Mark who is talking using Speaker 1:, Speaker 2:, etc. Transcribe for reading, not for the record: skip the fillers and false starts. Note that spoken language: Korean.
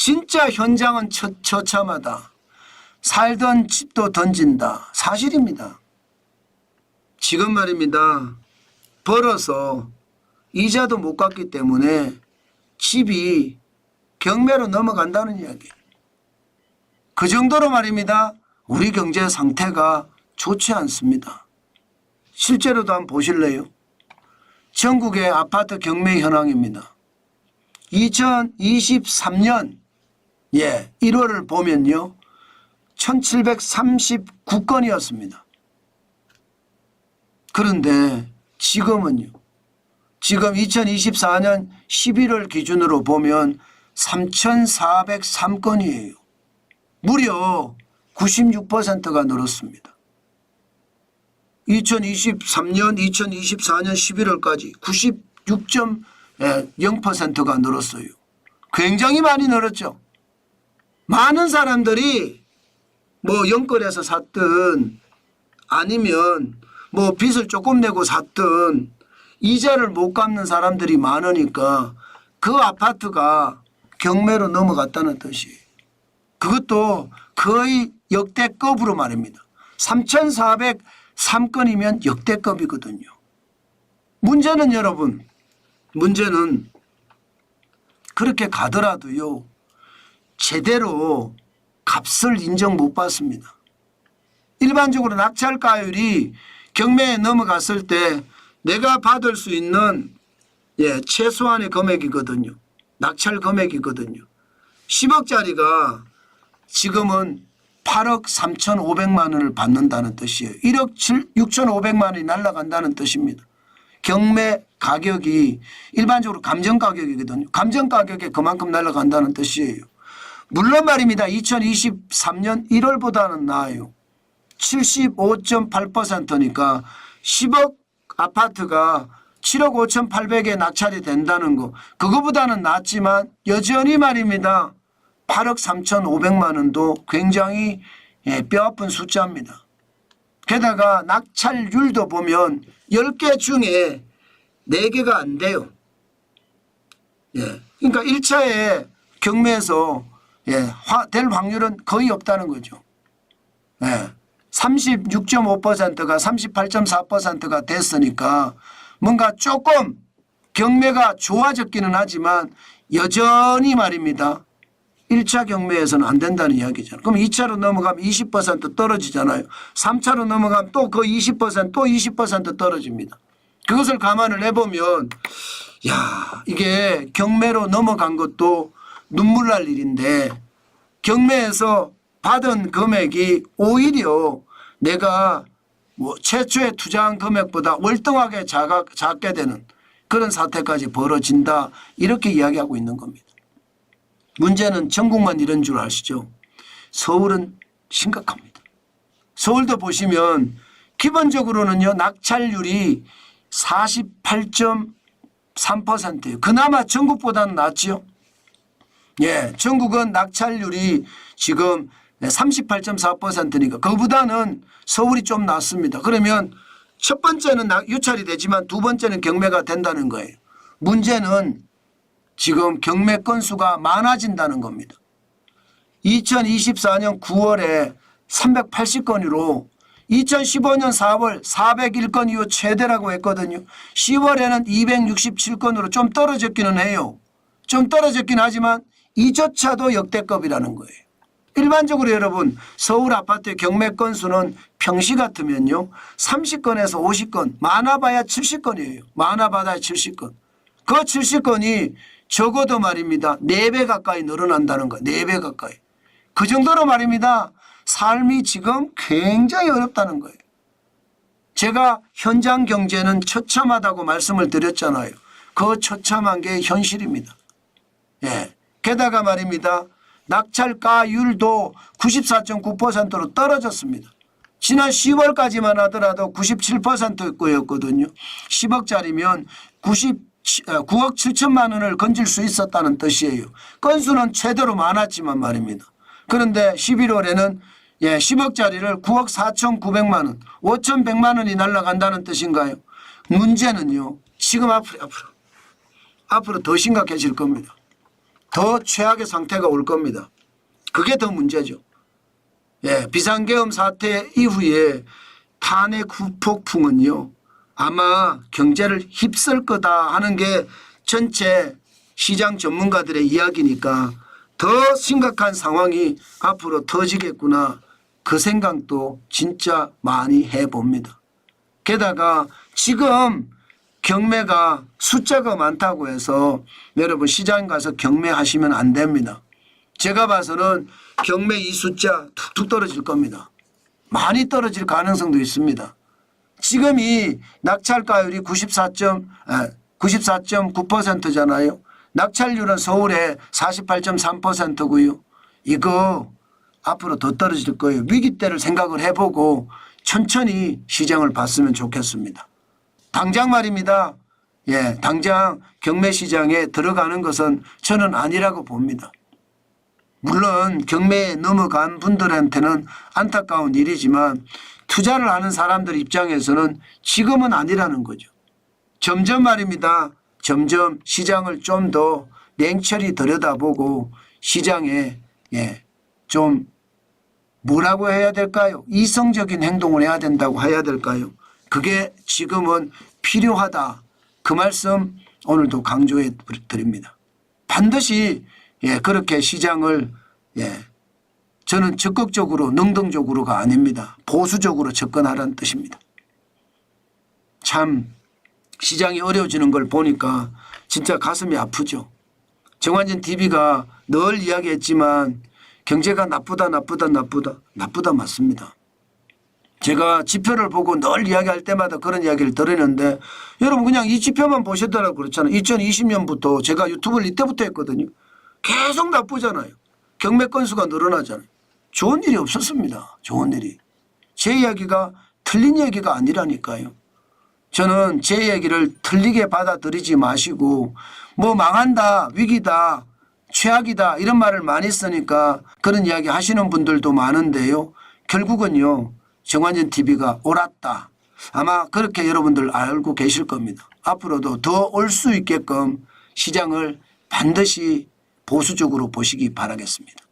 Speaker 1: 진짜 현장은 처참하다. 살던 집도 던진다. 사실입니다. 지금 말입니다. 벌어서 이자도 못 갚기 때문에 집이 경매로 넘어간다는 이야기. 그 정도로 말입니다. 우리 경제 상태가 좋지 않습니다. 실제로도 한번 보실래요? 전국의 아파트 경매 현황입니다. 2023년 1월을 보면요. 1739건이었습니다. 그런데 지금은요. 지금 2024년 11월 기준으로 보면 3,403건이에요. 무려 96%가 늘었습니다. 2023년, 2024년 11월까지 96.0%가 늘었어요. 굉장히 많이 늘었죠. 많은 사람들이 뭐 영끌해서 샀든 아니면 뭐 빚을 조금 내고 샀든 이자를 못 갚는 사람들이 많으니까 그 아파트가 경매로 넘어갔다는 뜻이에요. 그것도 거의 역대급으로 말입니다. 3,403건이면 역대급이거든요. 문제는 여러분, 문제는 그렇게 가더라도요. 제대로 값을 인정 못 받습니다. 일반적으로 낙찰가율이 경매에 넘어갔을 때 내가 받을 수 있는 최소한의 금액이거든요. 낙찰 금액이거든요. 10억짜리가 지금은 8억 3,500만 원을 받는다는 뜻이에요. 1억 6,500만 원이 날아간다는 뜻입니다. 경매 가격이 일반적으로 감정 가격이거든요. 감정 가격에 그만큼 날아간다는 뜻이에요. 물론 말입니다. 2023년 1월보다는 나아요. 75.8%니까 10억 아파트가 7억 5,800에 낙찰이 된다는 거 그거보다는 낫지만 여전히 말입니다. 8억 3,500만 원도 굉장히 뼈아픈 숫자입니다. 게다가 낙찰률도 보면 10개 중에 4개가 안 돼요. 그러니까 1차에 경매에서 될 확률은 거의 없다는 거죠. 36.5%가 38.4%가 됐으니까 뭔가 조금 경매가 좋아졌기는 하지만 여전히 말입니다. 1차 경매에서는 안 된다는 이야기잖아요. 그럼 2차로 넘어가면 20% 떨어지잖아요. 3차로 넘어가면 또 그 20% 또 20% 떨어집니다. 그것을 감안을 해보면 이게 경매로 넘어간 것도 눈물 날 일인데 경매에서 받은 금액이 오히려 내가 최초에 투자한 금액보다 월등하게 작게 되는 그런 사태까지 벌어진다 이렇게 이야기하고 있는 겁니다. 문제는 전국만 이런 줄 아시죠? 서울은 심각합니다. 서울도 보시면 기본적으로는요 낙찰률이 48.3%예요. 그나마 전국보다는 낫죠. 전국은 낙찰률이 지금 38.4%니까 그보다는 서울이 좀 낫습니다. 그러면 첫 번째는 유찰이 되지만 두 번째는 경매가 된다는 거예요. 문제는 지금 경매 건수가 많아진다는 겁니다. 2024년 9월에 380건으로 2015년 4월 401건 이후 최대라고 했거든요. 10월에는 267건으로 좀 떨어졌기는 해요. 좀 떨어졌긴 하지만 이조차도 역대급이라는 거예요. 일반적으로 여러분 서울 아파트의 경매 건수는 평시 같으면요 30건에서 50건 많아봐야 70건이에요. 많아봐야 70건. 그 70건이 적어도 말입니다. 4배 가까이 늘어난다는 거예요. 4배 가까이. 그 정도로 말입니다. 삶이 지금 굉장히 어렵다는 거예요. 제가 현장 경제는 처참하다고 말씀을 드렸잖아요. 그 처참한 게 현실입니다. 게다가 말입니다. 낙찰가율도 94.9%로 떨어졌습니다. 지난 10월까지만 하더라도 97%였거든요. 10억짜리면 9억 7천만 원을 건질 수 있었다는 뜻이에요. 건수는 최대로 많았지만 말입니다. 그런데 11월에는 10억짜리를 9억 4,900만 원, 5,100만 원이 날아간다는 뜻인가요? 문제는요. 지금 앞으로 더 심각해질 겁니다. 더 최악의 상태가 올 겁니다. 그게 더 문제죠. 예, 비상계엄 사태 이후에 탄핵 후폭풍은요 아마 경제를 휩쓸 거다 하는 게 전체 시장 전문가들의 이야기니까 더 심각한 상황이 앞으로 터지겠구나 그 생각도 진짜 많이 해봅니다. 게다가 지금 경매가 숫자가 많다고 해서 여러분 시장 가서 경매하시면 안 됩니다. 제가 봐서는 경매 이 숫자 툭툭 떨어질 겁니다. 많이 떨어질 가능성도 있습니다. 지금 이 낙찰가율이 94.9%잖아요. 낙찰률은 서울에 48.3%고요. 이거 앞으로 더 떨어질 거예요. 위기 때를 생각을 해보고 천천히 시장을 봤으면 좋겠습니다. 당장 말입니다. 예, 당장 경매 시장에 들어가는 것은 저는 아니라고 봅니다. 물론 경매에 넘어간 분들한테는 안타까운 일이지만 투자를 하는 사람들 입장에서는 지금은 아니라는 거죠. 점점 말입니다. 점점 시장을 좀 더 냉철히 들여다보고 시장에 좀 뭐라고 해야 될까요? 이성적인 행동을 해야 된다고 해야 될까요? 그게 지금은 필요하다. 그 말씀 오늘도 강조해 드립니다. 반드시 그렇게 시장을 저는 적극적으로 능동적으로가 아닙니다. 보수적으로 접근하라는 뜻입니다. 참 시장이 어려워지는 걸 보니까 진짜 가슴이 아프죠. 정환진 TV가 늘 이야기했지만 경제가 나쁘다 맞습니다. 제가 지표를 보고 늘 이야기할 때마다 그런 이야기를 들었는데 여러분 그냥 이 지표만 보시더라도 그렇잖아요. 2020년부터 제가 유튜브를 이때부터 했거든요. 계속 나쁘잖아요. 경매 건수가 늘어나잖아요. 좋은 일이 없었습니다. 좋은 일이. 제 이야기가 틀린 얘기가 아니라니까요. 저는 제 얘기를 틀리게 받아들이지 마시고 뭐 망한다, 위기다, 최악이다 이런 말을 많이 쓰니까 그런 이야기 하시는 분들도 많은데요. 결국은요. 정환진 TV가 옳았다. 아마 그렇게 여러분들 알고 계실 겁니다. 앞으로도 더 올 수 있게끔 시장을 반드시 보수적으로 보시기 바라겠습니다.